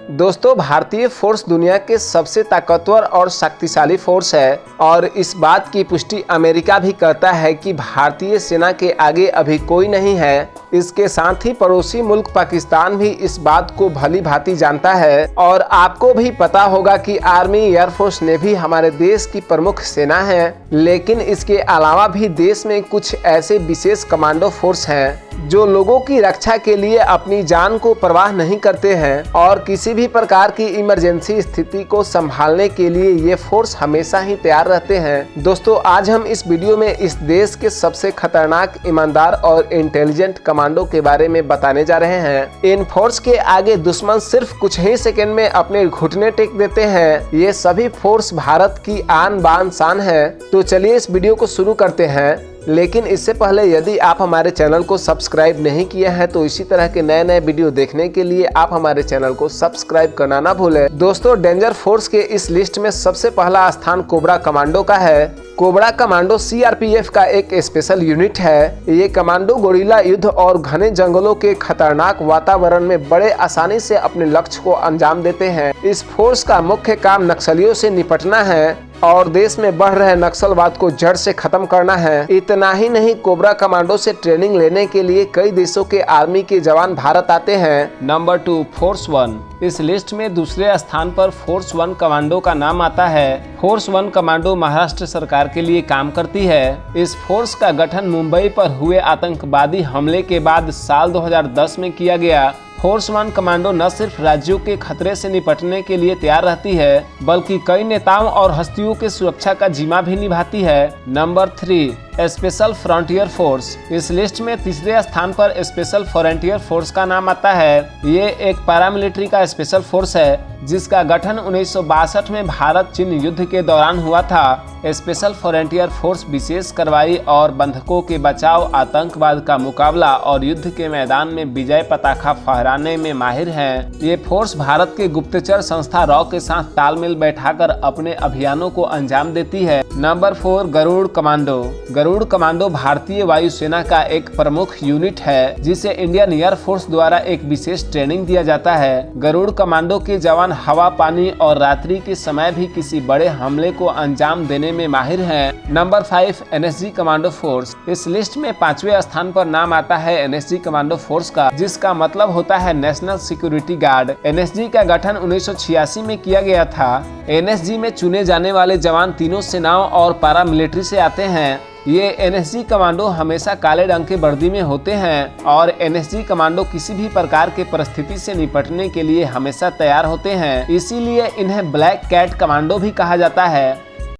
दोस्तों, भारतीय फोर्स दुनिया के सबसे ताकतवर और शक्तिशाली फोर्स है और इस बात की पुष्टि अमेरिका भी करता है कि भारतीय सेना के आगे अभी कोई नहीं है। इसके साथ ही पड़ोसी मुल्क पाकिस्तान भी इस बात को भली भांति जानता है और आपको भी पता होगा कि आर्मी एयरफोर्स नेवी हमारे देश की प्रमुख सेना है। लेकिन इसके अलावा भी देश में कुछ ऐसे विशेष कमांडो फोर्स हैं जो लोगों की रक्षा के लिए अपनी जान को परवाह नहीं करते हैं और किसी भी प्रकार की इमरजेंसी स्थिति को संभालने के लिए ये फोर्स हमेशा ही तैयार रहते हैं। दोस्तों, आज हम इस वीडियो में इस देश के सबसे खतरनाक, ईमानदार और इंटेलिजेंट कमांडो के बारे में बताने जा रहे हैं। इन फोर्स के आगे दुश्मन सिर्फ कुछ ही सेकंड में अपने घुटने टेक देते हैं। ये सभी फोर्स भारत की आन बान शान है। तो चलिए इस वीडियो को शुरू करते हैं। लेकिन इससे पहले यदि आप हमारे चैनल को सब्सक्राइब नहीं किया है तो इसी तरह के नए नए वीडियो देखने के लिए आप हमारे चैनल को सब्सक्राइब करना ना भूलें। दोस्तों, डेंजर फोर्स के इस लिस्ट में सबसे पहला स्थान कोबरा कमांडो का है। कोबरा कमांडो सीआरपीएफ का एक स्पेशल यूनिट है। ये कमांडो गोरिल्ला युद्ध और घने जंगलों के खतरनाक वातावरण में बड़े आसानी से अपने लक्ष्य को अंजाम देते हैं। इस फोर्स का मुख्य काम नक्सलियों से निपटना है और देश में बढ़ रहे नक्सलवाद को जड़ से खत्म करना है। इतना ही नहीं, कोबरा कमांडो से ट्रेनिंग लेने के लिए कई देशों के आर्मी के जवान भारत आते हैं। Number 2, force 1। इस लिस्ट में दूसरे स्थान पर फोर्स 1 कमांडो का नाम आता है। फोर्स 1 कमांडो महाराष्ट्र सरकार के लिए काम करती है। इस फोर्स का गठन मुंबई पर हुए आतंकवादी हमले के बाद साल 2010 में किया गया। फोर्स 1 कमांडो न सिर्फ राज्यों के खतरे से निपटने के लिए तैयार रहती है बल्कि कई नेताओं और हस्तियों की सुरक्षा का जिम्मा भी निभाती है। Number 3, special frontier force. इस लिस्ट में तीसरे स्थान पर स्पेशल फ्रंटियर फोर्स का नाम आता है। ये एक पैरामिलिट्री का स्पेशल फोर्स है जिसका गठन 1962 में भारत चीन युद्ध के दौरान हुआ था। स्पेशल फ्रंटियर फोर्स विशेष कार्रवाई और बंधकों के बचाव, आतंकवाद का मुकाबला और युद्ध के मैदान में विजय पताका फहराने में माहिर है। ये फोर्स भारत के गुप्तचर संस्था रॉ के साथ तालमेल बैठाकर अपने अभियानों को अंजाम देती है। Number 4, Garud commando. Garud commando भारतीय वायुसेना का एक प्रमुख यूनिट है जिसे इंडियन एयरफोर्स द्वारा एक विशेष ट्रेनिंग दिया जाता है। गरुड़ कमांडो के जवान हवा, पानी और रात्रि के समय भी किसी बड़े हमले को अंजाम देने में माहिर हैं। Number 5, NSG commando force. इस लिस्ट में 5वें स्थान पर नाम आता है एनएसजी कमांडो फोर्स का, जिसका मतलब होता है नेशनल सिक्योरिटी गार्ड। एनएसजी का गठन 1986 में किया गया था। एनएसजी में चुने जाने वाले जवान तीनों सेनाओं और पैरामिलिट्री से आते हैं। ये एनएसजी कमांडो हमेशा काले रंग के वर्दी में होते हैं और एनएसजी कमांडो किसी भी प्रकार के परिस्थिति से निपटने के लिए हमेशा तैयार होते हैं। इसीलिए इन्हें ब्लैक कैट कमांडो भी कहा जाता है।